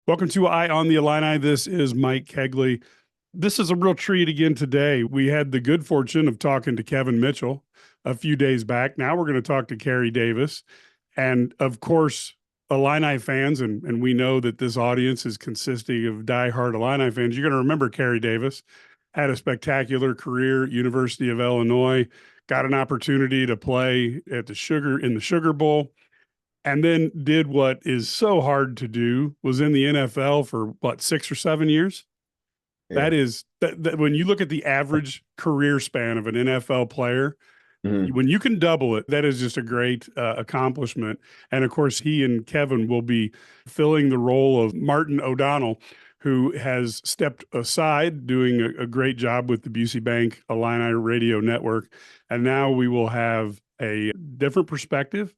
Welcome to Eye on the Illini. This is Mike Cagley. This is a real treat again today. We had the good fortune of talking to Kevin Mitchell a few days back. Now we're going to talk to Carey Davis. And of course, Illini fans, and we know that this audience is consisting of diehard Illini fans. You're going to remember Carey Davis had a spectacular career at University of Illinois, got an opportunity to play at the Sugar Bowl, and then did what is so hard to do, was in the NFL for what, 6 or 7 years. Yeah. That when you look at the average career span of an NFL player, Mhm. when you can double it, that is just a great accomplishment. And of course, he and Kevin will be filling the role of Martin O'Donnell, who has stepped aside, doing a great job with the Busey Bank Illini Radio Network. And now we will have a different perspective.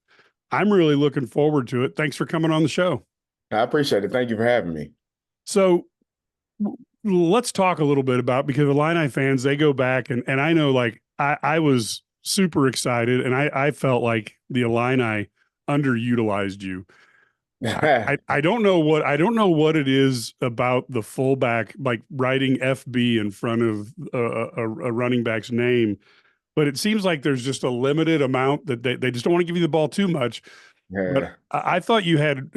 I'm really looking forward to it. Thanks for coming on the show. I appreciate it. Thank you for having me. So let's talk a little bit about, because Illini fans, they go back and I know, like, I was super excited and I felt like the Illini underutilized you. I don't know what it is about the fullback, like writing FB in front of a running back's name, but it seems like there's just a limited amount that they just don't want to give you the ball too much. But Yeah. I thought you had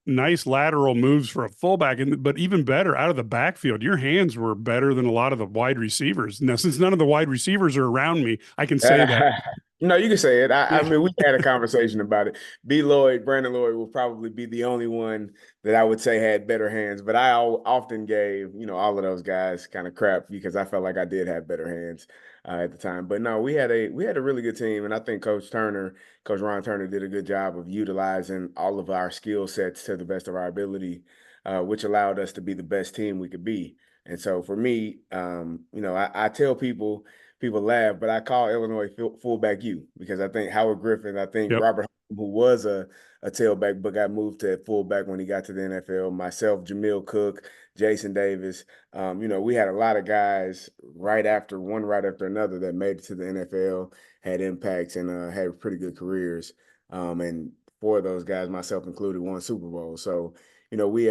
nice lateral moves for a fullback, but even better out of the backfield. Your hands were better than a lot of the wide receivers. Now, since none of the wide receivers are around me, I can say that. No, you can say it. I Yeah. mean, we had a conversation about it. Brandon Lloyd will probably be the only one that I would say had better hands, but often gave, all of those guys kind of crap because I felt like I did have better hands at the time. But no, we had a really good team, and I think Coach Ron Turner did a good job of utilizing all of our skill sets to the best of our ability, which allowed us to be the best team we could be. And so for me, I tell people laugh, but I call Illinois fullback U because I think Howard Griffin, I think Yep. Robert, who was a tailback, but got moved to fullback when he got to the NFL, myself, Jamil Cook, Jason Davis. We had a lot of guys right after another that made it to the NFL, had impacts, and had pretty good careers. And four of those guys, myself included, won Super Bowl. So, we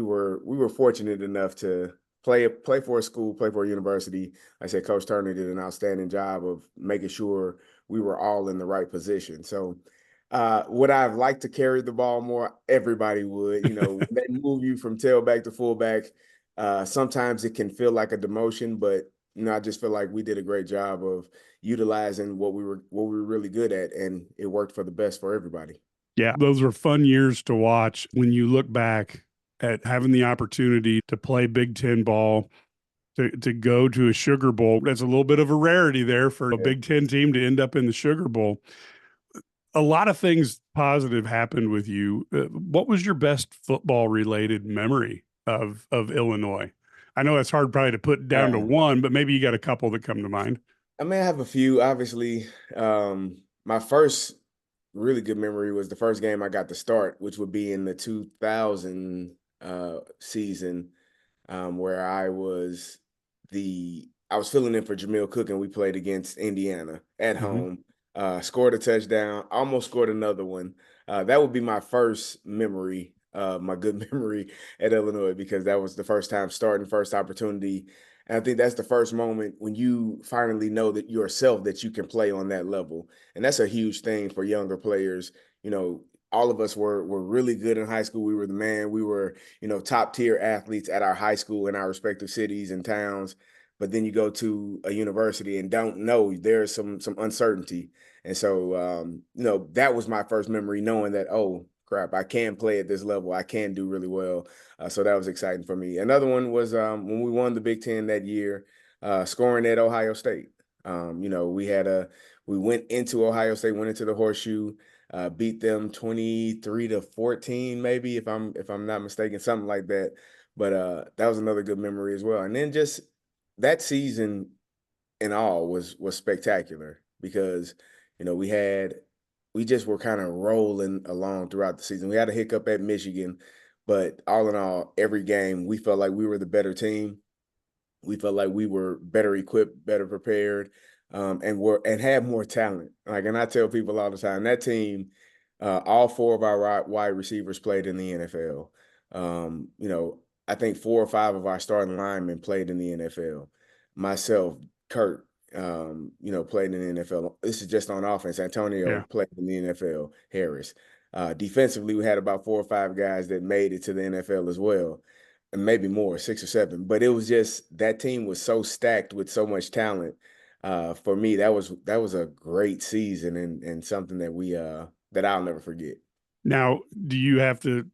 were fortunate enough to play for a school, play for a university. I said Coach Turner did an outstanding job of making sure we were all in the right position. So would I have liked to carry the ball more? Everybody would. When they move you from tailback to fullback, sometimes it can feel like a demotion, but I just feel like we did a great job of utilizing what we were really good at, and it worked for the best for everybody. Yeah, those were fun years to watch when you look back at having the opportunity to play Big Ten ball, to go to a Sugar Bowl. That's a little bit of a rarity there for a Yeah. Big Ten team to end up in the Sugar Bowl. A lot of things positive happened with you. What was your best football related memory of Illinois? I know that's hard probably to put down to Uh, one, but maybe you got a couple that come to mind. I mean, I have a few. Obviously, my first really good memory was the first game I got to start, which would be in the 2000 season, where I was filling in for Jamil Cook, and we played against Indiana at Mhm. home. Scored a touchdown, almost scored another one. That would be my first memory, my good memory at Illinois, because that was the first time starting, first opportunity. And I think that's the first moment when you finally know that yourself that you can play on that level. And that's a huge thing for younger players. All of us were really good in high school. We were the man. We were, top tier athletes at our high school in our respective cities and towns. But then you go to a university and don't know, there's some uncertainty. And so that was my first memory, knowing that, oh crap, I can play at this level. I can do really well. So that was exciting for me. Another one was when we won the Big Ten that year, scoring at Ohio State. We went into Ohio State, went into the horseshoe, beat them 23-14, maybe, if I'm not mistaken, something like that. But that was another good memory as well. And then just that season in all was spectacular because we just were kind of rolling along throughout the season. We had a hiccup at Michigan, but all in all, every game we felt like we were the better team. We felt like we were better equipped, better prepared, and had more talent. And I tell people all the time, that team, all four of our wide receivers played in the NFL. You know, I think 4 or 5 of our starting linemen played in the NFL. Myself, Kurt, you know, played in the NFL. This is just on offense. Antonio Yeah. played in the NFL. Harris. Defensively, we had about 4 or 5 guys that made it to the NFL as well, and maybe more, 6 or 7. But it was just that team was so stacked with so much talent. For me, that was a great season and something that we that I'll never forget. Now, do you have to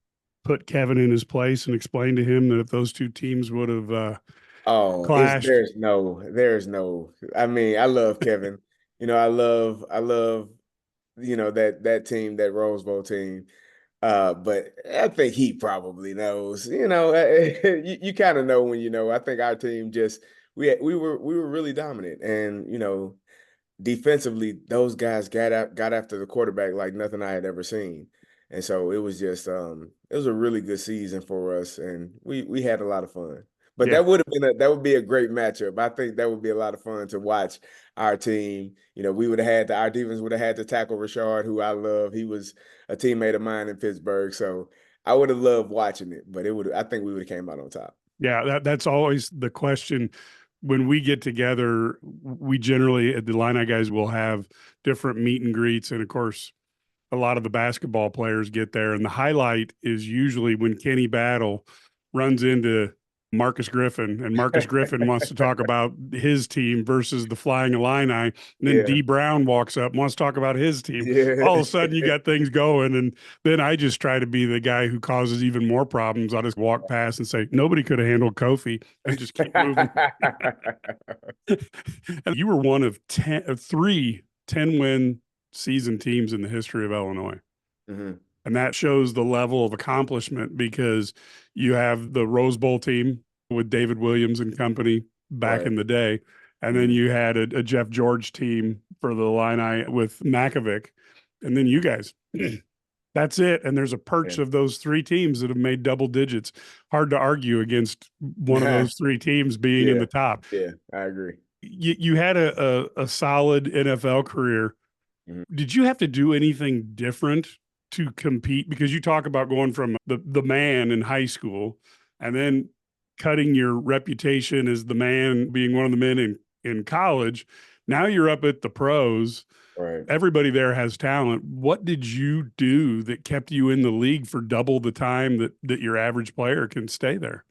put Kevin in his place and explain to him that if those two teams would have Oh, clashed? there's no. I mean, I love Kevin. You know, I love, you know, that team, that Rose Bowl team. But I think he probably knows. You know, you kind of know when you know. I think our team just we were really dominant, and you know, defensively, those guys got after the quarterback like nothing I had ever seen. And so it was just it was a really good season for us, and we had a lot of fun. But Yeah. that would be a great matchup. I think that would be a lot of fun to watch our team. You know, we would have had our defense would have had to tackle Rashard, who I love. He was a teammate of mine in Pittsburgh. So I would have loved watching it, but I think we would have came out on top. Yeah, that's always the question. When we get together, we generally at the Illini guys will have different meet and greets, and of course, a lot of the basketball players get there, and the highlight is usually when Kenny Battle runs into Marcus Griffin, and Marcus Griffin wants to talk about his team versus the Flying Illini, and then Yeah. D Brown walks up and wants to talk about his team. Yeah. All of a sudden, you got things going, and then I just try to be the guy who causes even more problems. I'll just walk past and say, "Nobody could have handled Kofi," and just keep moving. You were one of 3 10-win season teams in the history of Illinois. Mhm. And that shows the level of accomplishment because you have the Rose Bowl team with David Williams and company back Right. in the day. And then Mhm. you had a Jeff George team for the Illini with Makovic. And then you guys. That's it. And there's a perch of those 3 teams that have made double digits. Hard to argue against one of Yeah. those 3 teams being in Yeah. the top. Yeah. I agree. You had a solid NFL career. Mhm. Did you have to do anything different to compete? Because you talk about going from the man in high school and then cutting your reputation as the man, being one of the men in college. Now you're up at the pros. Right. Everybody there has talent. What did you do that kept you in the league for double the time that your average player can stay there?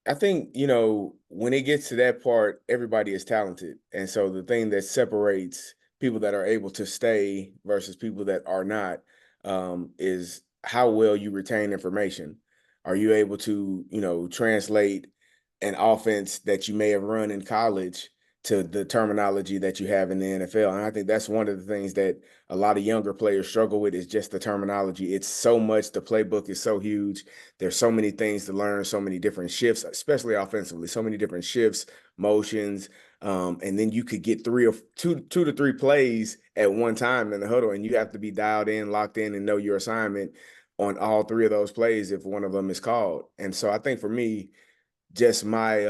I think, you know, when it gets to that part, everybody is talented. And so the thing that separates people that are able to stay versus people that are not is how well you retain information. Are you able to, you know, translate an offense that you may have run in college to the terminology that you have in the NFL? And I think that's one of the things that a lot of younger players struggle with is just the terminology. It's so much, the playbook is so huge. There's so many things to learn, so many different shifts, especially offensively, so many different shifts, motions. And then you could get 2 to 3 plays at one time in the huddle, and you have to be dialed in, locked in, and know your assignment on all 3 of those plays if one of them is called. And so I think for me, just my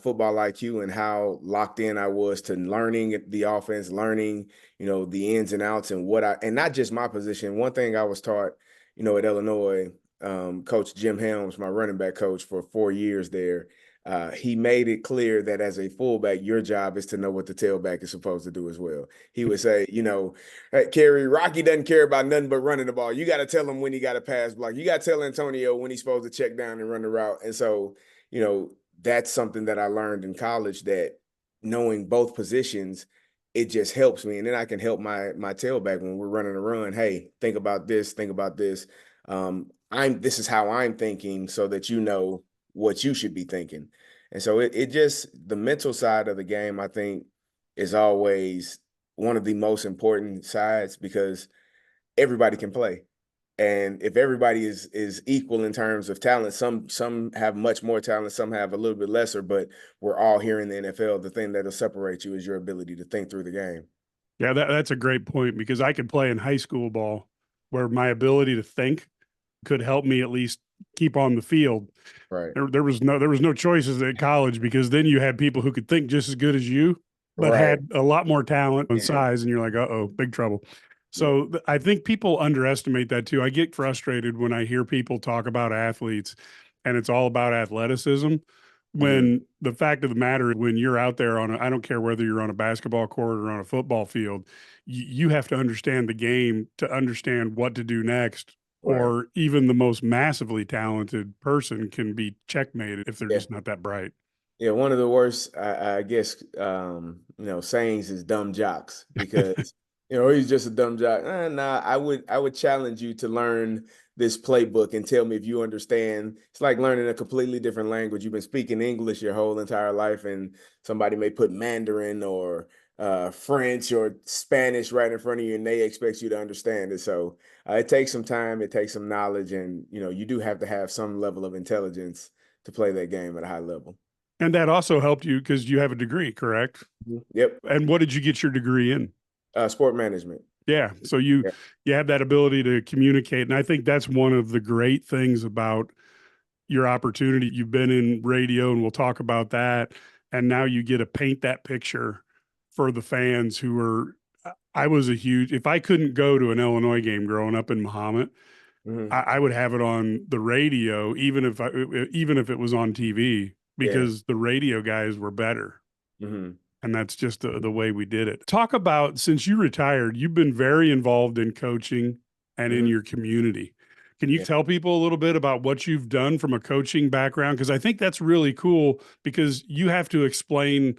football IQ and how locked in I was to learning the offense, learning, you know, the ins and outs and and not just my position. One thing I was taught, you know, at Illinois, Coach Jim Helms, my running back coach for 4 years there, he made it clear that as a fullback, your job is to know what the tailback is supposed to do as well. He would say, you know, hey, Carey, Rocky doesn't care about nothing but running the ball. You got to tell him when he got to pass block. You got to tell Antonio when he's supposed to check down and run the route. And so, you know, that's something that I learned in college, that knowing both positions, it just helps me. And then I can help my tailback when we're running a run. Hey, think about this, think about this. This is how I'm thinking so that you know what you should be thinking. And so it just, the mental side of the game, I think, is always one of the most important sides because everybody can play. And if everybody is equal in terms of talent, some have much more talent, some have a little bit lesser, but we're all here in the NFL. The thing that'll separate you is your ability to think through the game. Yeah, that's a great point because I could play in high school ball where my ability to think could help me at least keep on the field. Right. There was no choices at college because then you had people who could think just as good as you, but Right. had a lot more talent and Yeah. size, and you're like, uh oh, big trouble. Yeah. So I think people underestimate that too. I get frustrated when I hear people talk about athletes and it's all about athleticism. Hmm. When the fact of the matter, when you're out there I don't care whether you're on a basketball court or on a football field, you have to understand the game to understand what to do next. Right. Or even the most massively talented person can be checkmated if they're Yeah. just not that bright. Yeah, one of the worst, I guess, sayings is "dumb jocks" because he's just a dumb jock. Nah, I would challenge you to learn this playbook and tell me if you understand. It's like learning a completely different language. You've been speaking English your whole entire life, and somebody may put Mandarin or French or Spanish right in front of you, and they expect you to understand it. So it takes some time, it takes some knowledge, and you do have to have some level of intelligence to play that game at a high level. And that also helped you because you have a degree, correct? Mhm. Yep. And what did you get your degree in? Sport management. Yeah. So you Yeah. you have that ability to communicate. And I think that's one of the great things about your opportunity. You've been in radio and we'll talk about that. And now you get to paint that picture for the fans who are I was a huge if I couldn't go to an Illinois game growing up in Mahomet, Hmm. I would have it on the radio, even if it was on TV, Yeah. because the radio guys were better. Hmm. And that's just the way we did it. Talk about since you retired, you've been very involved in coaching and in Hmm. your community. Can you Yeah. tell people a little bit about what you've done from a coaching background? Because I think that's really cool because you have to explain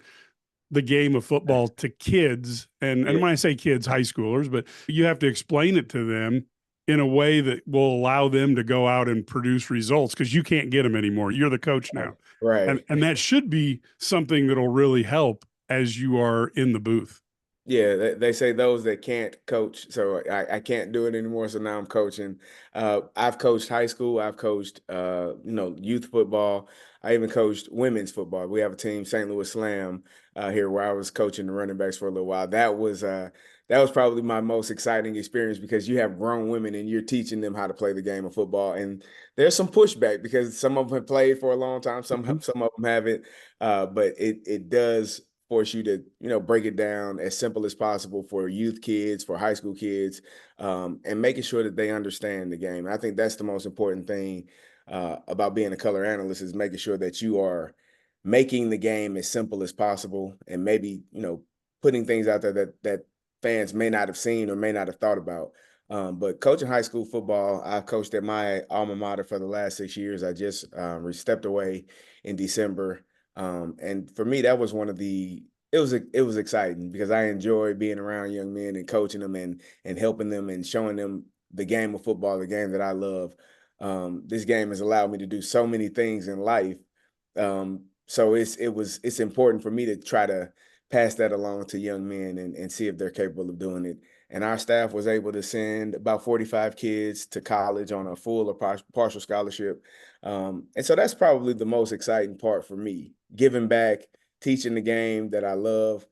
the game of football to kids. And Yeah. when I say kids, high schoolers, but you have to explain it to them in a way that will allow them to go out and produce results because you can't get them anymore. You're the coach now. Right. And that should be something that'll really help as you are in the booth. Yeah, they say those that can't coach, so I can't do it anymore. So now I'm coaching. I've coached high school. I've coached, youth football. I even coached women's football. We have a team, St. Louis Slam, here where I was coaching the running backs for a little while. That was probably my most exciting experience because you have grown women and you're teaching them how to play the game of football. And there's some pushback because some of them have played for a long time, Mhm. some of them haven't. But it does force you to break it down as simple as possible for youth kids, for high school kids, and making sure that they understand the game. And I think that's the most important thing about being a color analyst is making sure that you are making the game as simple as possible, and maybe putting things out there that fans may not have seen or may not have thought about. But coaching high school football, I've coached at my alma mater for the last 6 years. I just stepped away in December. And for me, that was one of the it was exciting because I enjoy being around young men and coaching them and helping them and showing them the game of football, the game that I love. This game has allowed me to do so many things in life. So it's important for me to try to pass that along to young men and see if they're capable of doing it. And our staff was able to send about 45 kids to college on a full or partial scholarship. And so that's probably the most exciting part for me, giving back, teaching the game that I love,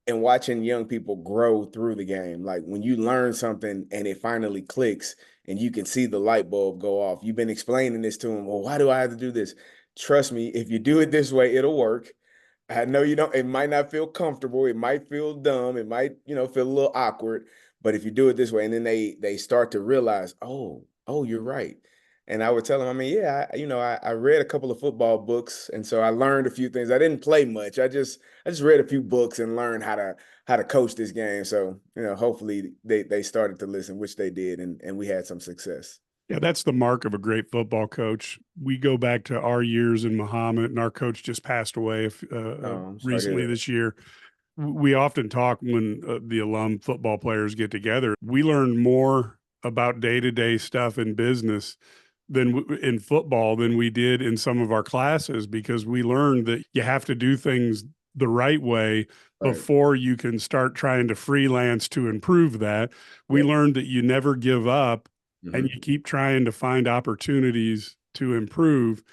and watching young people grow through the game. Like when you learn something and it finally clicks and you can see the light bulb go off. You've been explaining this to them. Well, why do I have to do this? Trust me, if you do it this way, it'll work. I know you don't, it might not feel comfortable, it might feel dumb, it might, feel a little awkward, but if you do it this way, and then they start to realize, oh, you're right. And I would tell them, I mean, yeah, I read a couple of football books, and so I learned a few things. I didn't play much. I just read a few books and learned how to coach this game. So, hopefully they started to listen, which they did, and we had some success. Yeah, that's the mark of a great football coach. We go back to our years in Muhammad, and our coach just passed away I'm sorry to hear recently that. this year. We often talk when the alum football players get together. We learn more about day to day stuff in business in football than we did in some of our classes because we learned that you have to do things the right way Right. before you can start trying to freelance to improve that. We Yep. learned that you never give up and you Hmm. keep trying to find opportunities to improve.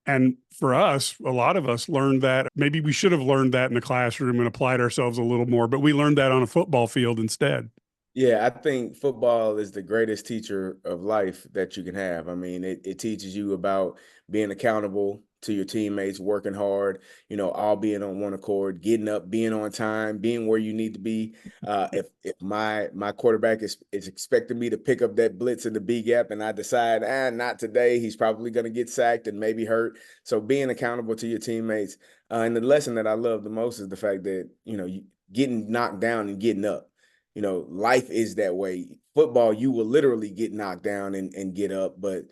And for us, a lot of us learned that maybe we should have learned that in the classroom and applied ourselves a little more, but we learned that on a football field instead. Yeah, I think football is the greatest teacher of life that you can have. I mean, it teaches you about being accountable to your teammates, working hard, all being on one accord, getting up, being on time, being where you need to be. If my quarterback is expecting me to pick up that blitz in the B gap and I decide, not today, he's probably going to get sacked and maybe hurt. So being accountable to your teammates. And the lesson that I love the most is the fact that, getting knocked down and getting up. Life is that way. Football, you will literally get knocked down and get up, but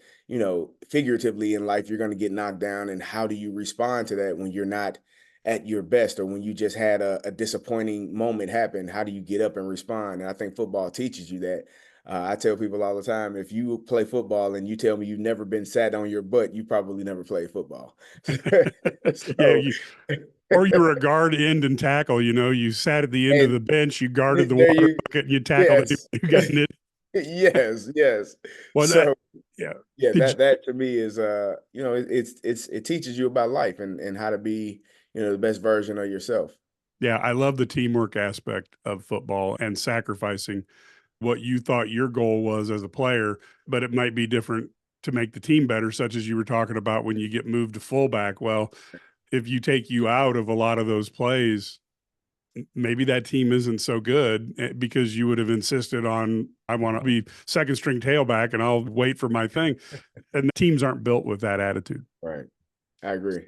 figuratively in life, you're going to get knocked down. And how do you respond to that when you're not at your best, or when you just had a disappointing moment happen? How do you get up and respond? And I think football teaches you that. I tell people all the time, if you play football and you tell me you've never been sat on your butt, you probably never played football. Yeah, So, or you were a guard, end, and tackle. You sat at the end of and the bench, you guarded the there water you, bucket, and you tackled anybody yes. who got in it. Yes, yes. Well, So yeah. yeah, Did that to me is it teaches you about life and how to be, the best version of yourself. Yeah, I love the teamwork aspect of football and sacrificing what you thought your goal was as a player, but it might be different to make the team better, such as you were talking about when you get moved to fullback. Well, if you take you out of a lot of those plays, maybe that team isn't so good because you would have insisted on, I want to be second string tailback and I'll wait for my thing. And teams aren't built with that attitude. Right. I agree.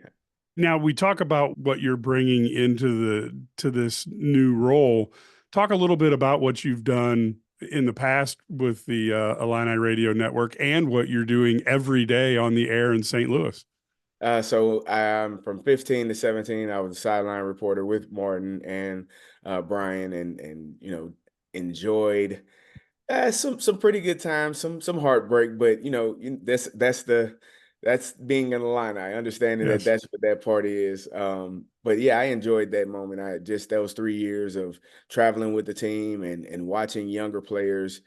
Now we talk about what you're bringing into to this new role. Talk a little bit about what you've done in the past with the Illini Radio Network and what you're doing every day on the air in St. Louis. So from 15 to 17, I was a sideline reporter with Martin and Brian, and enjoyed some pretty good times, some heartbreak, but that's being in the line. I understanding that Yes. that's what that party is. But yeah, I enjoyed that moment. Those 3 years of traveling with the team and watching younger players,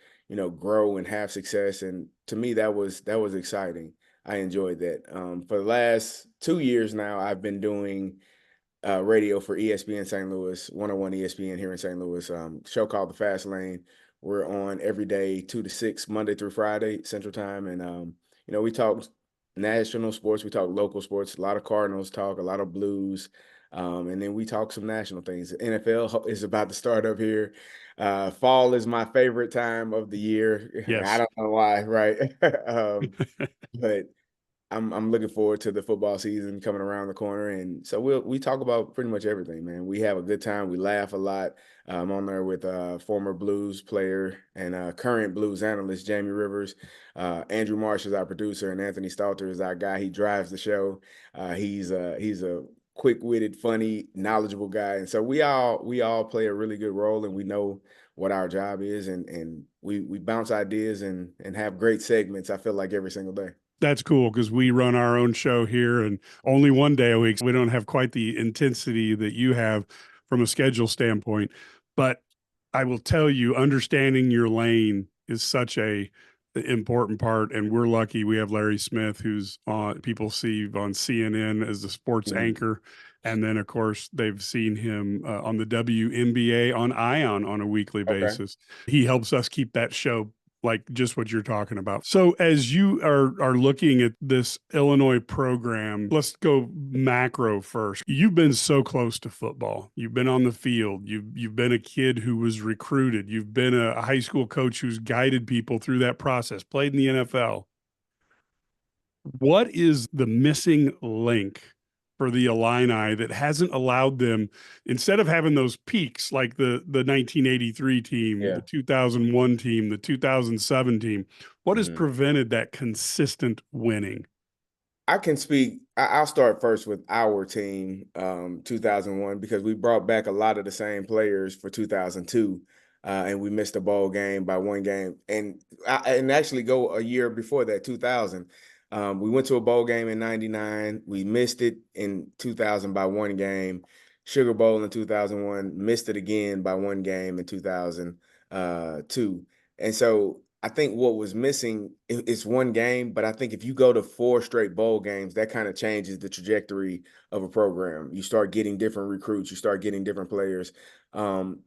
grow and have success. And to me, that was exciting. I enjoyed that. For the last 2 years now, I've been doing radio for ESPN St. Louis, 101 ESPN here in St. Louis. Show called The Fast Lane. We're on every day, 2 to 6, Monday through Friday, Central Time, and we talk national sports, we talk local sports, a lot of Cardinals talk, a lot of Blues, and then we talk some national things. The NFL is about to start up here. Fall is my favorite time of the year. I Yes. don't know why, right? But I'm looking forward to the football season coming around the corner, and so we talk about pretty much everything, man. We have a good time. We laugh a lot. I'm on there with former Blues player and current Blues analyst Jamie Rivers. Andrew Marsh is our producer, and Anthony Stalter is our guy. He drives the show. He's a quick-witted, funny, knowledgeable guy, and so we all play a really good role, and we know what our job is, and we bounce ideas and have great segments. I feel like every single day. That's cool because we run our own show here and only one day a week. We don't have quite the intensity that you have from a schedule standpoint. But I will tell you, understanding your lane is such a important part. And we're lucky we have Larry Smith, who's on people see on CNN as the sports Mhm. anchor. And then, of course, they've seen him on the WNBA on Ion on a weekly Okay. basis. He helps us keep that show like just what you're talking about. So as you are looking at this Illinois program, let's go macro first. You've been so close to football. You've been on the field. You've been a kid who was recruited. You've been a high school coach who's guided people through that process, played in the NFL. What is the missing link for the Illini that hasn't allowed them, instead of having those peaks like the 1983 team, the Yeah. 2001 team, the 2007 team, what has Mhm. prevented that consistent winning? I can speak. I'll start first with our team, 2001, because we brought back a lot of the same players for 2002, and we missed a bowl game by one game, and actually go a year before that, 2000. We went to a bowl game in '99. We missed it in 2000 by one game. Sugar Bowl in 2001, missed it again by one game in 2002. And so I think what was missing is one game, but I think if you go to 4 straight bowl games, that kind of changes the trajectory of a program. You start getting different recruits, you start getting different players, and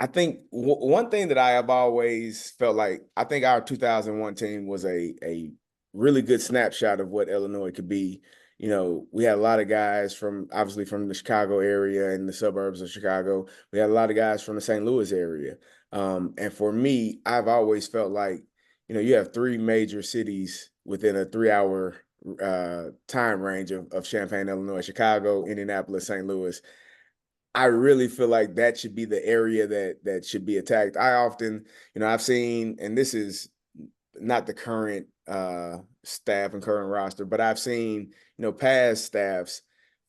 I think one thing that I have always felt like, I think our 2001 team was a really good snapshot of what Illinois could be. You know, we had a lot of guys from obviously from the Chicago area and the suburbs of Chicago. We had a lot of guys from the St. Louis area. And for me, I've always felt like, you know, you have three major cities within a 3 hour time range of Champaign, Illinois: Chicago, Indianapolis, St. Louis. I really feel like that should be the area that should be attacked. I often, you know, I've seen, and this is not the current staff and current roster, but I've seen, you know, past staffs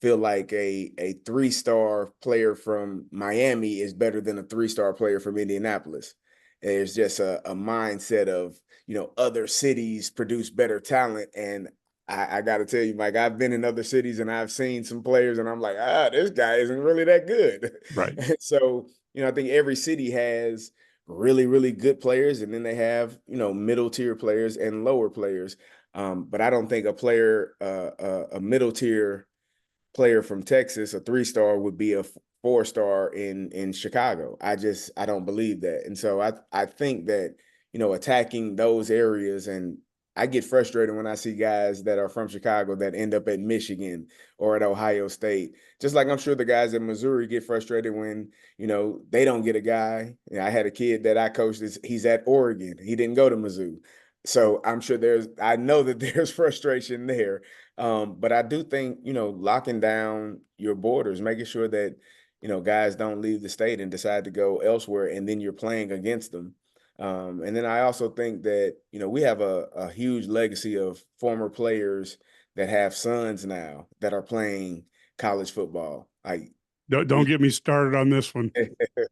feel like a 3-star player from Miami is better than a 3-star player from Indianapolis. There's just a mindset of, you know, other cities produce better talent. And I got to tell you, Mike, I've been in other cities and I've seen some players and I'm like, this guy isn't really that good. Right. And so, you know, I think every city has really, really good players, and then they have, you know, middle tier players and lower players. But I don't think a middle tier player from Texas, a 3-star, would be a 4-star in Chicago. I don't believe that. And so I think that, you know, attacking those areas, and I get frustrated when I see guys that are from Chicago that end up at Michigan or at Ohio State. Just like I'm sure the guys at Missouri get frustrated when, you know, they don't get a guy. You know, I had a kid that I coached, he's at Oregon. He didn't go to Mizzou. So I'm sure I know that there's frustration there. But I do think, you know, locking down your borders, making sure that, you know, guys don't leave the state and decide to go elsewhere, and then you're playing against them. And then I also think that, you know, we have a huge legacy of former players that have sons now that are playing college football. Like Don't we get me started on this one.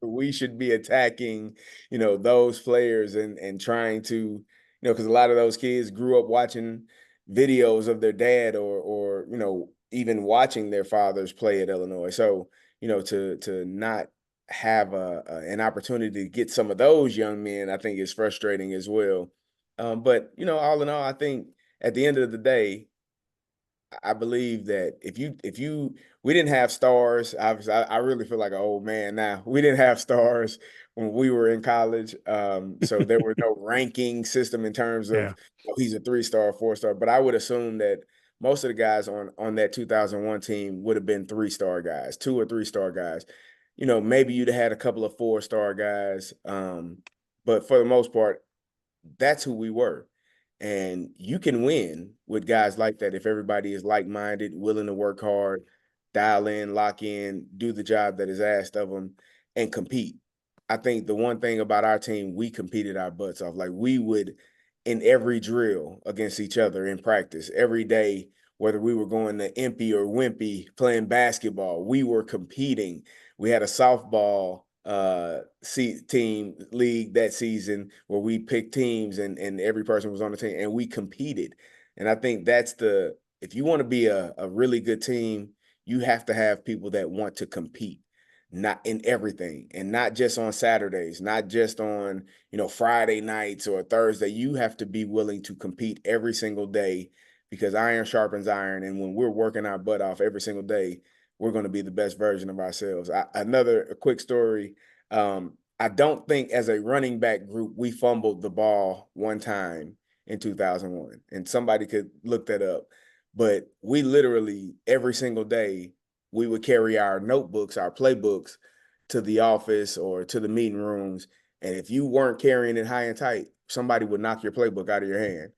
we should be attacking, you know, those players and trying to, you know, because a lot of those kids grew up watching videos of their dad or you know, even watching their fathers play at Illinois. So, you know, to not have an opportunity to get some of those young men, I think is frustrating as well. But you know, all in all, I think at the end of the day, I believe that if you we didn't have stars. Obviously, I really feel like an old man now. We didn't have stars when we were in college, so there was no ranking system in terms Yeah. of, oh, he's a 3-star, 4-star. But I would assume that most of the guys on that 2001 team would have been 3-star guys, 2 or 3-star guys. You know, maybe you'd have had a couple of 4-star guys, but for the most part, that's who we were. And you can win with guys like that if everybody is like-minded, willing to work hard, dial in, lock in, do the job that is asked of them, and compete. I think the one thing about our team, we competed our butts off. Like, we would, in every drill against each other in practice, every day, whether we were going to Impy or Wimpy playing basketball, we were competing. We had a softball team league that season where we picked teams and every person was on the team and we competed. And I think that's if you want to be a really good team, you have to have people that want to compete, not in everything, and not just on Saturdays, not just on, you know, Friday nights or Thursday. You have to be willing to compete every single day, because iron sharpens iron. And when we're working our butt off every single day, we're going to be the best version of ourselves. A quick story. I don't think as a running back group, we fumbled the ball one time in 2001, and somebody could look that up. But we literally every single day, we would carry our notebooks, our playbooks to the office or to the meeting rooms. And if you weren't carrying it high and tight, somebody would knock your playbook out of your hand.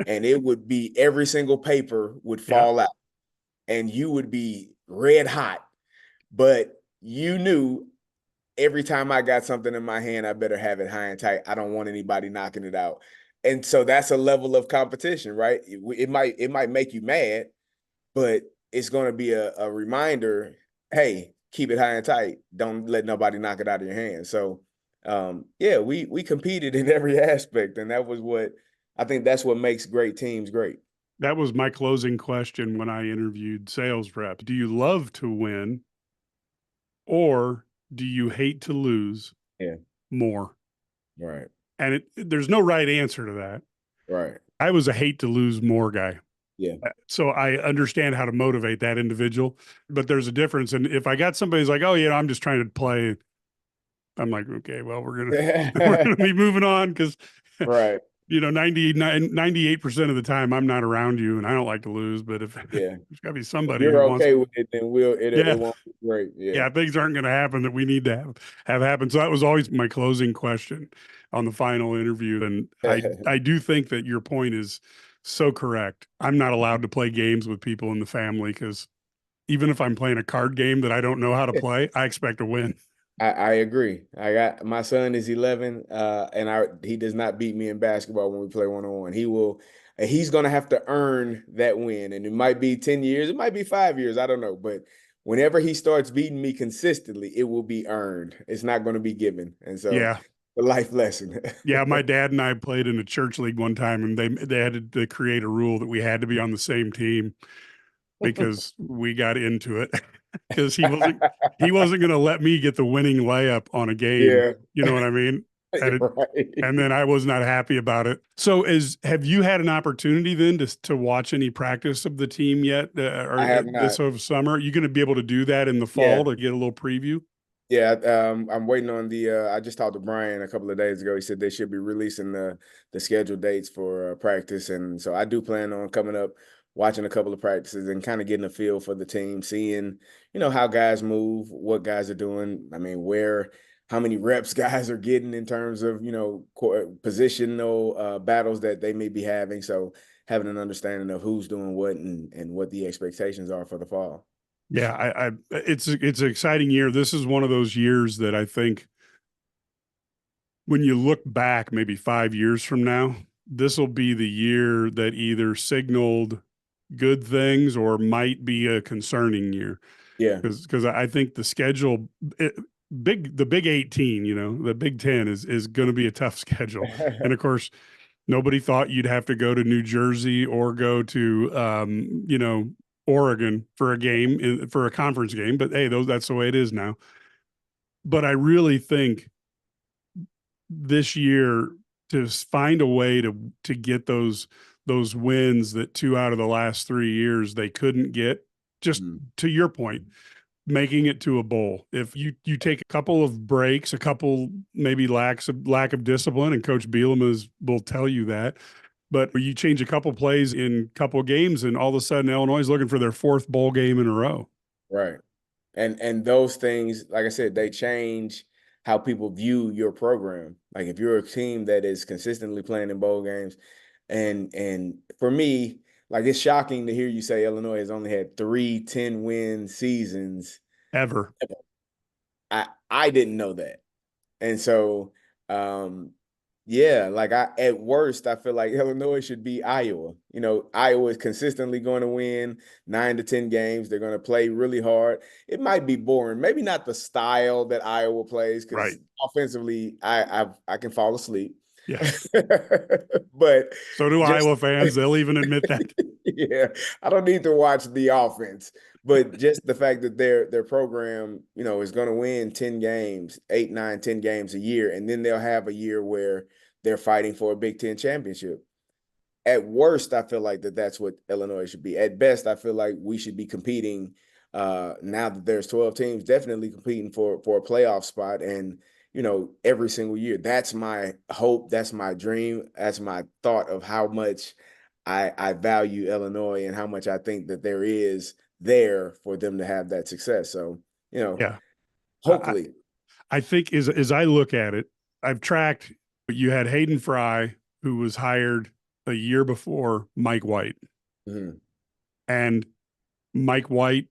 And it would be every single paper would Yeah. fall out and you would be red hot. But you knew every time I got something in my hand, I better have it high and tight. I don't want anybody knocking it out. And so that's a level of competition, right? It might make you mad, but it's going to be a reminder. Hey, keep it high and tight. Don't let nobody knock it out of your hand. So, yeah, we competed in every aspect, and that was what I think. That's what makes great teams great. That was my closing question when I interviewed sales reps. Do you love to win, or do you hate to lose Yeah. more? Right. And there's no right answer to that. Right. I was a hate to lose more guy. Yeah. So I understand how to motivate that individual, but there's a difference. And if I got somebody who's like, oh, I'm just trying to play, I'm like, okay, well, we're gonna be moving on because Right. 98% of the time I'm not around you and I don't like to lose. But if Yeah. there's got to be If somebody who you're wants okay to, with it, then it yeah, won't be great. Yeah. yeah, things aren't going to happen that we need to have happen. So that was always my closing question on the final interview. And I do think that your point is so correct. I'm not allowed to play games with people in the family because even if I'm playing a card game that I don't know how to play, I expect to win. I agree. I got my son is 11, and he does not beat me in basketball when we play one-on-one. He's gonna have to earn that win, and it might be 10 years, it might be 5 years, I don't know. But whenever he starts beating me consistently, it will be earned. It's not going to be given, and so Yeah. the life lesson. Yeah, my dad and I played in a church league one time, and they had to create a rule that we had to be on the same team because we got into it because he wasn't going to let me get the winning layup on a game. Yeah, You know what I mean? And right. then I was not happy about it. So, have you had an opportunity then to watch any practice of the team yet, or I have this not. over summer? Are you going to be able to do that in the Yeah. fall to get a little preview? Yeah, I'm waiting on I just talked to Brian a couple of days ago. He said they should be releasing the scheduled dates for practice, and so I do plan on coming up, watching a couple of practices, and kind of getting a feel for the team, seeing how guys move, what guys are doing. I mean, how many reps guys are getting in terms of positional battles that they may be having. So having an understanding of who's doing what and what the expectations are for the fall. Yeah, it's an exciting year. This is one of those years that I think when you look back, maybe 5 years from now, this will be the year that either signaled good things or might be a concerning year. Yeah. Because I think the schedule, the Big 18, the Big 10 is going to be a tough schedule. And of course, nobody thought you'd have to go to New Jersey or go to Oregon for a game for a conference game. But hey, that's the way it is now. But I really think this year to find a way to get those wins that 2 out of the last 3 years they couldn't get. Just Mhm. to your point, making it to a bowl. If you take a couple of breaks, a couple maybe lack of discipline, and Coach Bielema will tell you that. But you change a couple plays in a couple of games, and all of a sudden Illinois is looking for their fourth bowl game in a row. Right. And those things, like I said, they change how people view your program. Like if you're a team that is consistently playing in bowl games, and for me, like it's shocking to hear you say Illinois has only had 3 10-win seasons. Ever. I didn't know that. And so, um, yeah, like at worst, I feel like Illinois should be Iowa. Iowa is consistently going to win 9 to 10 games. They're going to play really hard. It might be boring, maybe not the style that Iowa plays, Right. because offensively, I can fall asleep. Yeah. But So do just Iowa fans. They'll even admit that. yeah, I don't need to watch the offense, but just the fact that their program, is going to win 10 games, 8, 9, 10 games a year, and then they'll have a year where they're fighting for a Big Ten championship. At worst, I feel like that's what Illinois should be. At best, I feel like we should be competing now that there's 12 teams, definitely competing for a playoff spot, and every single year. That's my hope. That's my dream. That's my thought of how much I value Illinois and how much I think that there is there for them to have that success. So, Yeah. I, hopefully. I think as I look at it, I've tracked. You had Hayden Fry, who was hired a year before Mike White, Mhm. and Mike White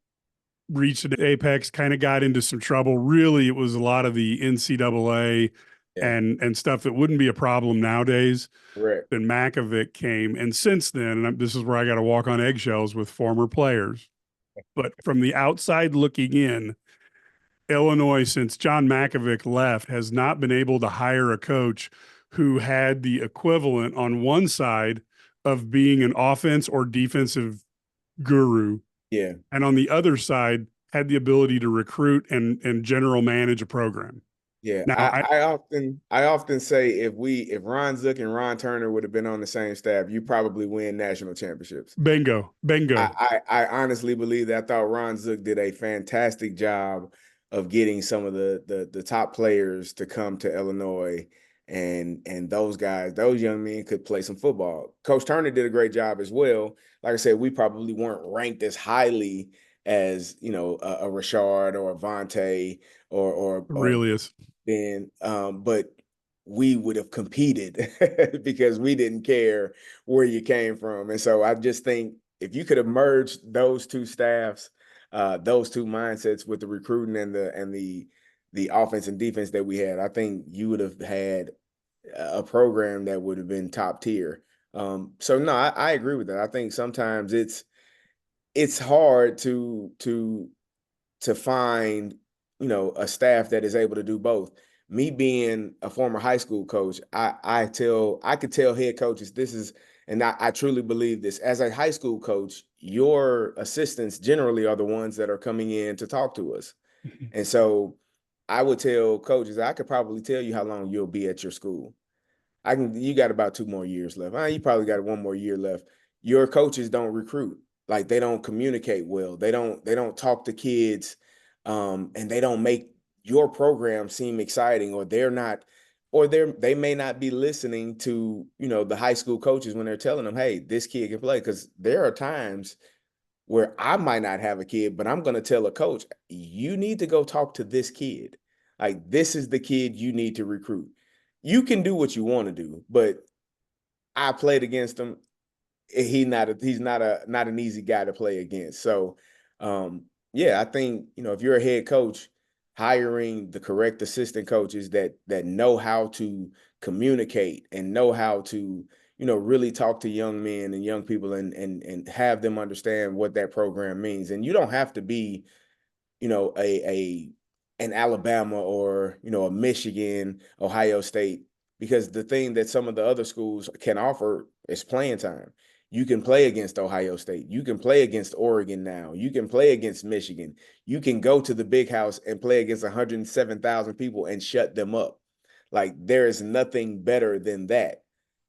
reached an apex, kind of got into some trouble. Really, it was a lot of the NCAA Yeah, and stuff that wouldn't be a problem nowadays. correct. Then Makovic came, and since then, and this is where I got to walk on eggshells with former players. But from the outside looking in, Illinois, since John Makovic left, has not been able to hire a coach who had the equivalent on one side of being an offense or defensive guru, Yeah. and on the other side had the ability to recruit and general manage a program. Yeah, Now, I often say if Ron Zook and Ron Turner would have been on the same staff, you probably win national championships. bingo, bingo. I honestly believe that. I thought Ron Zook did a fantastic job of getting some of the top players to come to Illinois, and those guys, those young men could play some football. Coach Turner did a great job as well. Like I said, we probably weren't ranked as highly as a Rashard or a Vontae or Really is. Ben, but we would have competed because we didn't care where you came from. And so I just think if you could have merged those two staffs, those two mindsets with the recruiting and the offense and defense that we had, I think you would have had a program that would have been top tier. So no, I agree with that. I think sometimes it's hard to find a staff that is able to do both. Me being a former high school coach, I could tell head coaches this is, and I truly believe this. As a high school coach, your assistants generally are the ones that are coming in to talk to us. And so I would tell coaches, I could probably tell you how long you'll be at your school. You got about 2 more years left. You probably got 1 more year left. Your coaches don't recruit. Like, they don't communicate well. They don't talk to kids, and they don't make your program seem exciting, or they may not be listening to, the high school coaches when they're telling them, hey, this kid can play. Because there are times where I might not have a kid, but I'm going to tell a coach, you need to go talk to this kid. Like, this is the kid you need to recruit. You can do what you want to do, but I played against him. He's not an easy guy to play against. So, yeah, I think, if you're a head coach, hiring the correct assistant coaches that know how to communicate and know how to, really talk to young men and young people, and have them understand what that program means. And you don't have to be, a an Alabama or, a Michigan, Ohio State, because the thing that some of the other schools can offer is playing time. You can play against Ohio State. You can play against Oregon now. You can play against Michigan. You can go to the big house and play against 107,000 people and shut them up. Like, there is nothing better than that.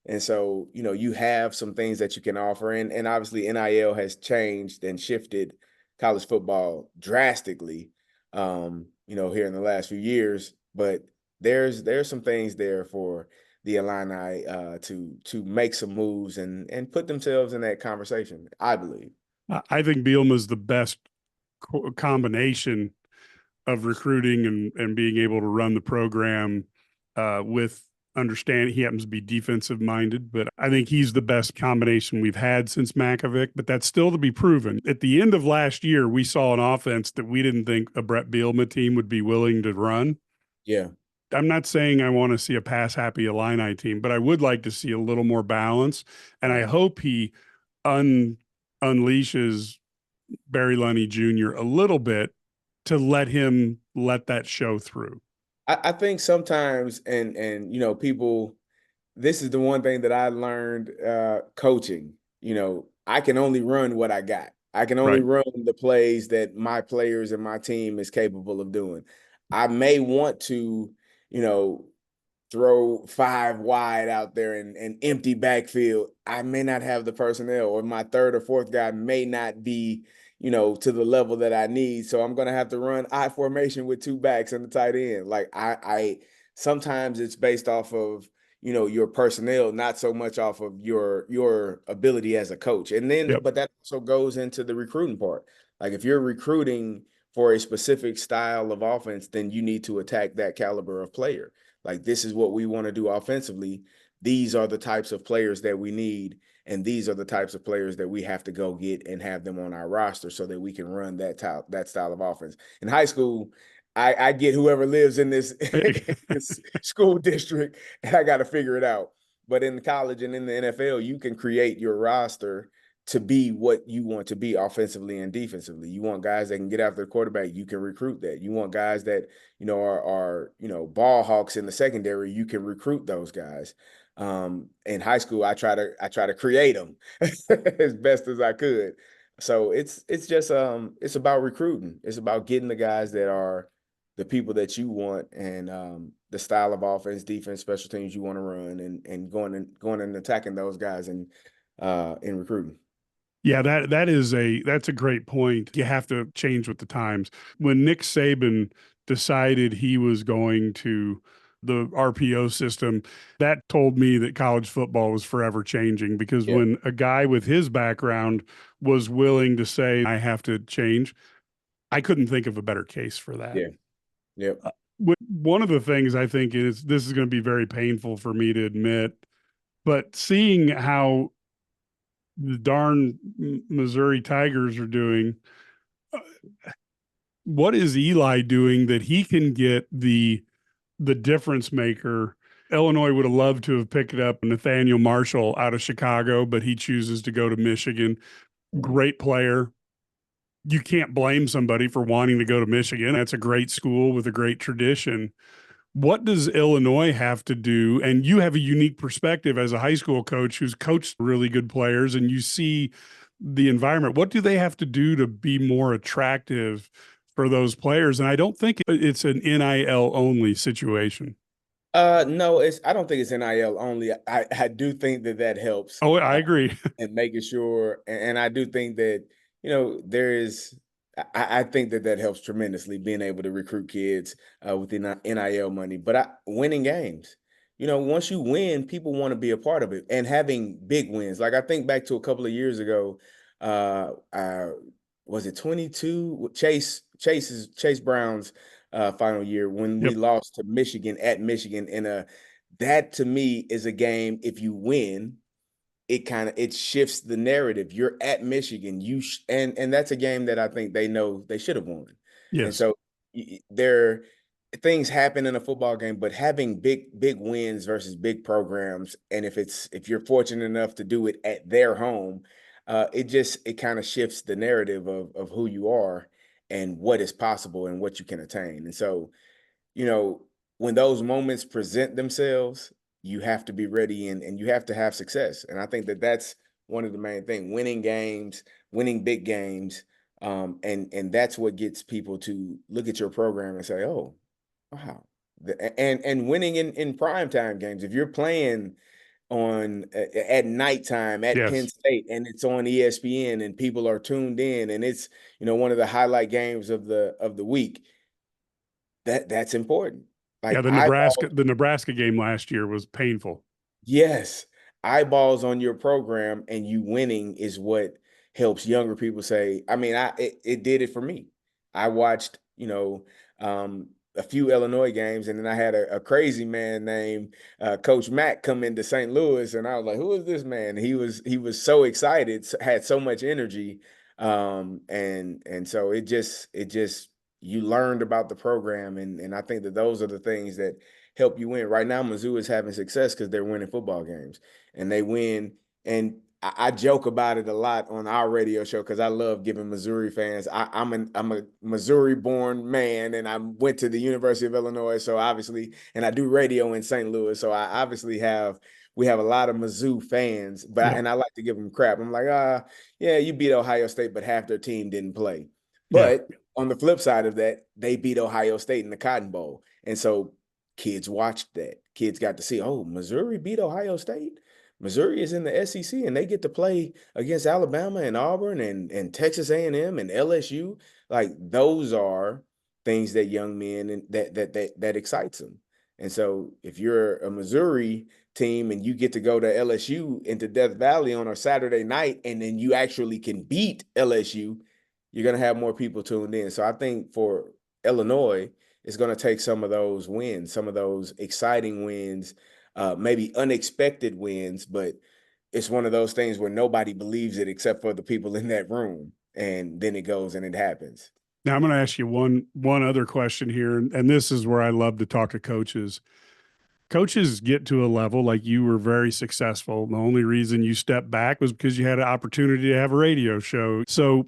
And so, you have some things that you can offer. And obviously NIL has changed and shifted college football drastically, here in the last few years. But there's some things there for the Illini to make some moves and put themselves in that conversation, I believe. I think Bielema's the best combination of recruiting and being able to run the program with understand he happens to be defensive minded, but I think he's the best combination we've had since Makovic, but that's still to be proven. At the end of last year, we saw an offense that we didn't think a Brett Bielema team would be willing to run. Yeah. I'm not saying I want to see a pass happy Illini team, but I would like to see a little more balance. And I hope he unleashes Barry Lunny Jr. a little bit to let him let that show through. I think sometimes, and people, this is the one thing that I learned coaching. I can only run what I got. I can only Right. run the plays that my players and my team is capable of doing. I may want to, you know, throw five wide out there and empty backfield. I may not have the personnel, or my third or fourth guy may not be, to the level that I need. So I'm going to have to run I formation with two backs and the tight end. Like, I sometimes it's based off of, your personnel, not so much off of your ability as a coach. And then, Yep. but that also goes into the recruiting part. Like, if you're recruiting for a specific style of offense, then you need to attack that caliber of player. Like, this is what we want to do offensively. These are the types of players that we need, and these are the types of players that we have to go get and have them on our roster so that we can run that style of offense. In high school, I get whoever lives in this, this school district, and I got to figure it out. But in college and in the NFL, you can create your roster to be what you want to be offensively and defensively. You want guys that can get after the quarterback, you can recruit that. You want guys that, are ball hawks in the secondary, you can recruit those guys. In high school, I try to create them as best as I could. So it's just it's about recruiting. It's about getting the guys that are the people that you want, and the style of offense, defense, special teams you want to run, and going and attacking those guys in recruiting. Yeah, that's a great point. You have to change with the times. When Nick Saban decided he was going to the RPO system, that told me that college football was forever changing, because Yeah. when a guy with his background was willing to say, I have to change, I couldn't think of a better case for that. Yeah. Yep. One of the things I think is, this is going to be very painful for me to admit, but seeing how the darn Missouri Tigers are doing, uh, what is Eli doing that he can get the difference maker? Illinois would have loved to have picked up Nathaniel Marshall out of Chicago, but he chooses to go to Michigan. Mhm. Great player. You can't blame somebody for wanting to go to Michigan. That's a great school with a great tradition. What does Illinois have to do? And you have a unique perspective as a high school coach who's coached really good players, and you see the environment. What do they have to do to be more attractive for those players? And I don't think it's an NIL only situation. No, I don't think it's NIL only. I do think that helps. Oh, I agree. And making sure, and I do think that, there is, I think that helps tremendously, being able to recruit kids with the NIL money. But winning games, once you win, people want to be a part of it, and having big wins. Like, I think back to a couple of years ago, uh, uh, was it 22 Chase Brown's final year, when we Yep. lost to Michigan at Michigan, that to me is a game. If you win, it shifts the narrative. You're at Michigan, and that's a game that I think they know they should have won. And Yes. so there things happen in a football game, but having big wins versus big programs, and if you're fortunate enough to do it at their home, it kind of shifts the narrative of who you are and what is possible and what you can attain. And so, you know, when those moments present themselves, you have to be ready, and you have to have success. And I think that's one of the main things: winning games, winning big games. And that's what gets people to look at your program and say, oh, wow. And winning in primetime games. If you're playing at nighttime at Penn Yes. State, and it's on ESPN, and people are tuned in, and it's, one of the highlight games of the week, that's important. Yeah. Like, The Nebraska game last year was painful. yes, eyeballs on your program, and you winning is what helps younger people say. I mean, it did it for me. I watched, a few Illinois games, and then I had a crazy man named Coach Mack come into St. Louis, and I was like, "Who is this man?" He was so excited, had so much energy, and so it just you learned about the program, and I think that those are the things that help you win. Right now, Mizzou is having success because they're winning football games, and they win. And I joke about it a lot on our radio show, because I love giving Missouri fans. I'm a Missouri-born man, and I went to the University of Illinois, so obviously, and I do radio in St. Louis, so I obviously we have a lot of Mizzou fans, Yeah. and I like to give them crap. I'm like, yeah, you beat Ohio State, but half their team didn't play. Yeah. But on the flip side of that, they beat Ohio State in the Cotton Bowl, and so kids watched that. Kids got to see, oh, Missouri beat Ohio State. Missouri is in the SEC, and they get to play against Alabama and Auburn and Texas A&M and LSU. Like, those are things that young men, and that excites them. And so if you're a Missouri team and you get to go to LSU into Death Valley on a Saturday night, and then you actually can beat LSU, you're going to have more people tuned in. So I think for Illinois, it's going to take some of those wins, some of those exciting wins, maybe unexpected wins, but it's one of those things where nobody believes it except for the people in that room. And then it goes and it happens. Now I'm going to ask you one other question here, and this is where I love to talk to coaches. Coaches get to a level, like you were very successful. The only reason you stepped back was because you had an opportunity to have a radio show. So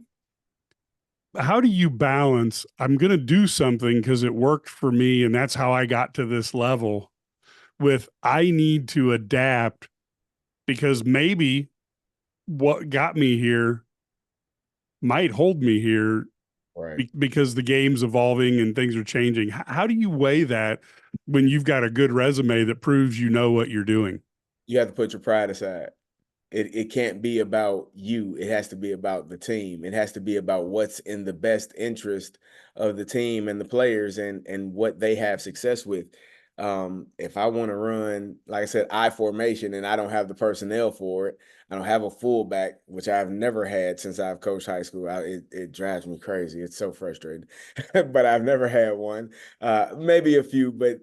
how do you balance, I'm going to do something because it worked for me and that's how I got to this level, with I need to adapt because maybe what got me here might hold me here, Right. because the game's evolving and things are changing. How do you weigh that when you've got a good resume that proves you know what you're doing? You have to put your pride aside. It can't be about you. It has to be about the team. It has to be about what's in the best interest of the team and the players and what they have success with. If I want to run, like I said, I formation and I don't have the personnel for it, I don't have a fullback, which I've never had since I've coached high school. It drives me crazy. It's so frustrating, but I've never had one. Maybe a few, but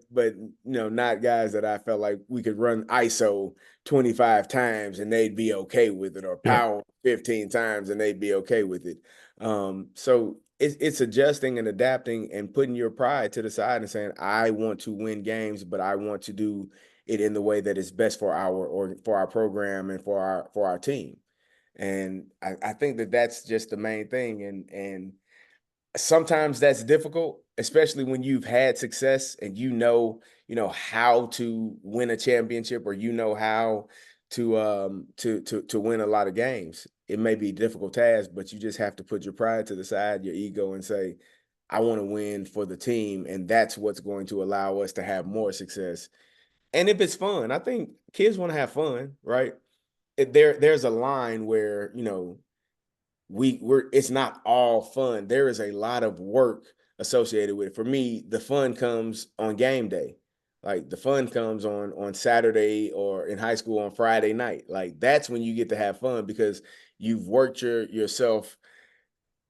not guys that I felt like we could run ISO 25 times and they'd be okay with it, or Yeah. power 15 times and they'd be okay with it. So it's adjusting and adapting and putting your pride to the side and saying, I want to win games, but I want to do it in the way that is best for our program and for our team. And I think that that's just the main thing. And sometimes that's difficult, especially when you've had success and how to win a championship, or how to win a lot of games. It may be a difficult task, but you just have to put your pride to the side, your ego, and say, I want to win for the team, and that's what's going to allow us to have more success. And if it's fun, I think kids want to have fun, right? There's a line where, we're it's not all fun. There is a lot of work associated with it. For me, the fun comes on game day. Like, the fun comes on Saturday, or in high school on Friday night. Like, that's when you get to have fun, because you've worked yourself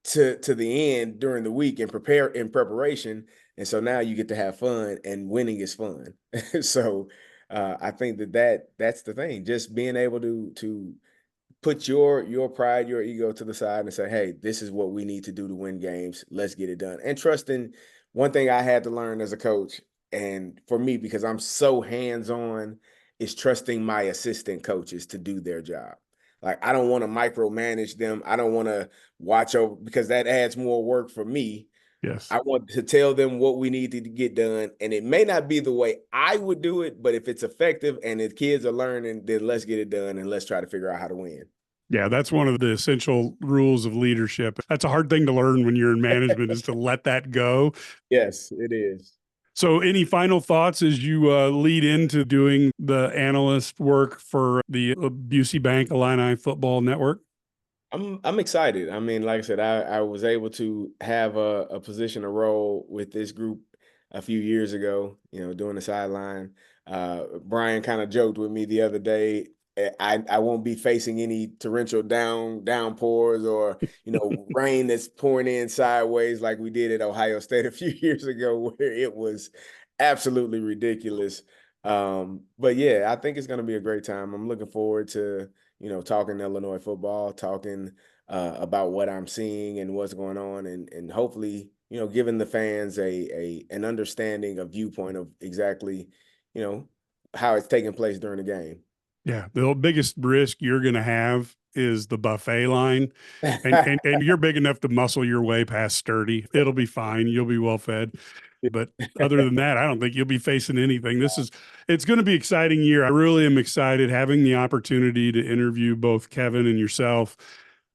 to the end during the week and preparation. And so now you get to have fun, and winning is fun. So I think that's the thing. Just being able to put your pride, your ego to the side and say, hey, this is what we need to do to win games. Let's get it done. And trusting, one thing I had to learn as a coach, and for me, because I'm so hands-on, is trusting my assistant coaches to do their job. Like, I don't want to micromanage them. I don't want to watch over, because that adds more work for me. Yes. I want to tell them what we need to get done. And it may not be the way I would do it, but if it's effective and the kids are learning, then let's get it done and let's try to figure out how to win. Yeah, that's one of the essential rules of leadership. That's a hard thing to learn when you're in management, is to let that go. Yes, it is. So, any final thoughts as you lead into doing the analyst work for the Busey Bank Illini Football Network? I'm excited. I mean, like I said, I was able to have a position, a role with this group a few years ago, doing the sideline. Brian kind of joked with me the other day. I won't be facing any torrential downpours, or rain that's pouring in sideways like we did at Ohio State a few years ago, where it was absolutely ridiculous. But yeah, I think it's going to be a great time. I'm looking forward to talking Illinois football, talking about what I'm seeing and what's going on, and hopefully, giving the fans an understanding, a viewpoint of exactly, how it's taking place during the game. Yeah, the biggest risk you're going to have is the buffet line, and you're big enough to muscle your way past sturdy. It'll be fine. You'll be well fed. But other than that, I don't think you'll be facing anything. It's going to be an exciting year. I really am excited having the opportunity to interview both Kevin and yourself.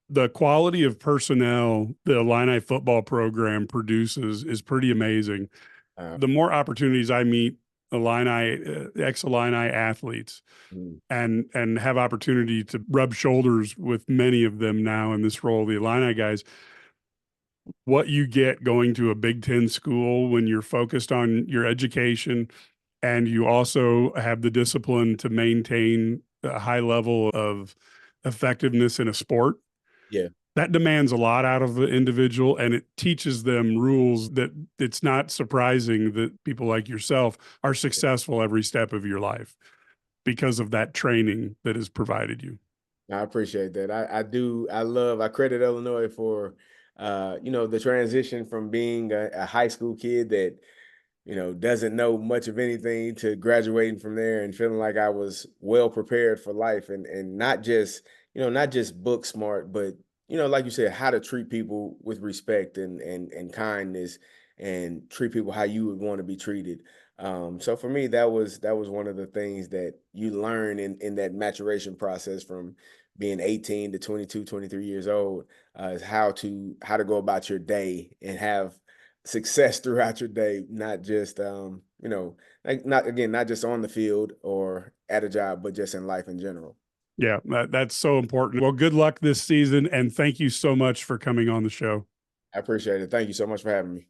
The quality of personnel the Illini football program produces is pretty amazing. Uh, The more opportunities I meet ex-Illini athletes, mm, and have opportunity to rub shoulders with many of them now in this role, the Illini guys, what you get going to a Big Ten school when you're focused on your education and you also have the discipline to maintain a high level of effectiveness in a sport, yeah, that demands a lot out of the individual, and it teaches them rules that it's not surprising that people like yourself are successful every step of your life because of that training that is provided you. I appreciate that. I do. I credit Illinois for, the transition from being a high school kid that doesn't know much of anything, to graduating from there and feeling like I was well prepared for life, and not just book smart, but like you said, how to treat people with respect and kindness, and treat people how you would want to be treated. So for me, that was one of the things that you learn in that maturation process from being 18 to 22, 23 years old, is how to go about your day and have success throughout your day, not just like not just on the field or at a job, but just in life in general. Yeah, that's so important. Well, good luck this season, and thank you so much for coming on the show. I appreciate it. Thank you so much for having me.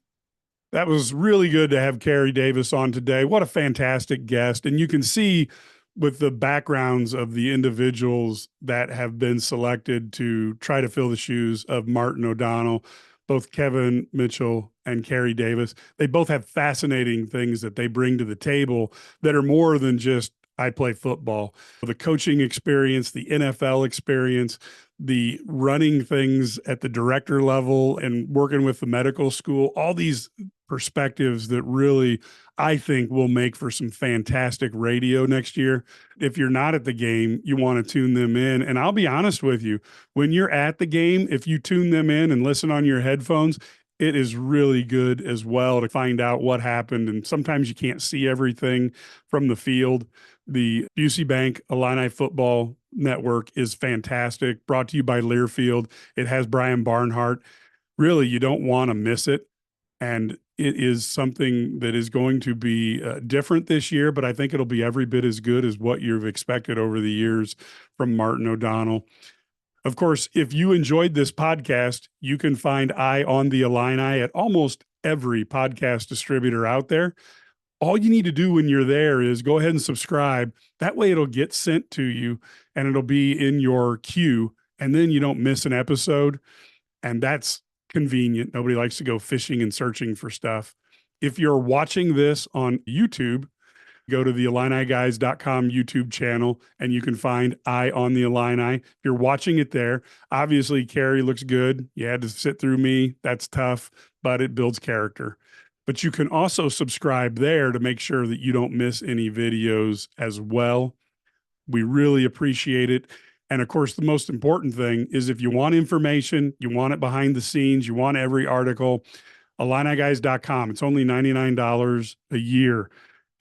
That was really good to have Carey Davis on today. What a fantastic guest. And you can see with the backgrounds of the individuals that have been selected to try to fill the shoes of Martin O'Donnell, both Kevin Mitchell and Carey Davis, they both have fascinating things that they bring to the table that are more than just I play football. The coaching experience, the NFL experience, the running things at the director level and working with the medical school, all these perspectives that really, I think, will make for some fantastic radio next year. If you're not at the game, you want to tune them in. And I'll be honest with you, when you're at the game, if you tune them in and listen on your headphones, it is really good as well to find out what happened. And sometimes you can't see everything from the field. The Busey Bank Illini Football Network is fantastic, brought to you by Learfield. It has Brian Barnhart. Really, you don't want to miss it. And it is something that is going to be different this year, but I think it'll be every bit as good as what you've expected over the years from Martin O'Donnell. Of course, if you enjoyed this podcast, you can find Eye on the Illini at almost every podcast distributor out there. All you need to do when you're there is go ahead and subscribe. That way it'll get sent to you and it'll be in your queue, and then you don't miss an episode. And that's convenient. Nobody likes to go fishing and searching for stuff. If you're watching this on YouTube, go to the IlliniGuys.com YouTube channel and you can find Eye on the Illini. If you're watching it there, obviously Carey looks good. You had to sit through me. That's tough, but it builds character. But you can also subscribe there to make sure that you don't miss any videos as well. We really appreciate it. And of course, the most important thing is if you want information, you want it behind the scenes, you want every article, IlliniGuys.com. It's only $99 a year.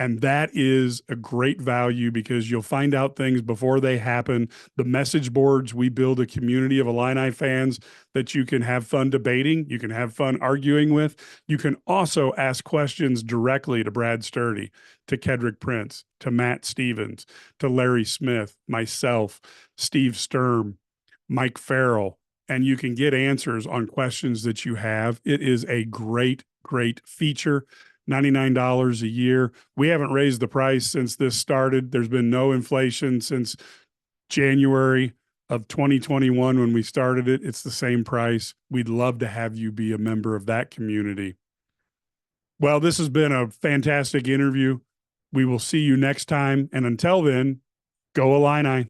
And that is a great value because you'll find out things before they happen. The message boards, we build a community of Illini fans that you can have fun debating. You can have fun arguing with. You can also ask questions directly to Brad Sturdy, to Kedrick Prince, to Matt Stevens, to Larry Smith, myself, Steve Sturm, Mike Farrell, and you can get answers on questions that you have. It is a great, great feature. $99 a year. We haven't raised the price since this started. There's been no inflation since January of 2021 when we started it. It's the same price. We'd love to have you be a member of that community. Well, this has been a fantastic interview. We will see you next time. And until then, go Illini.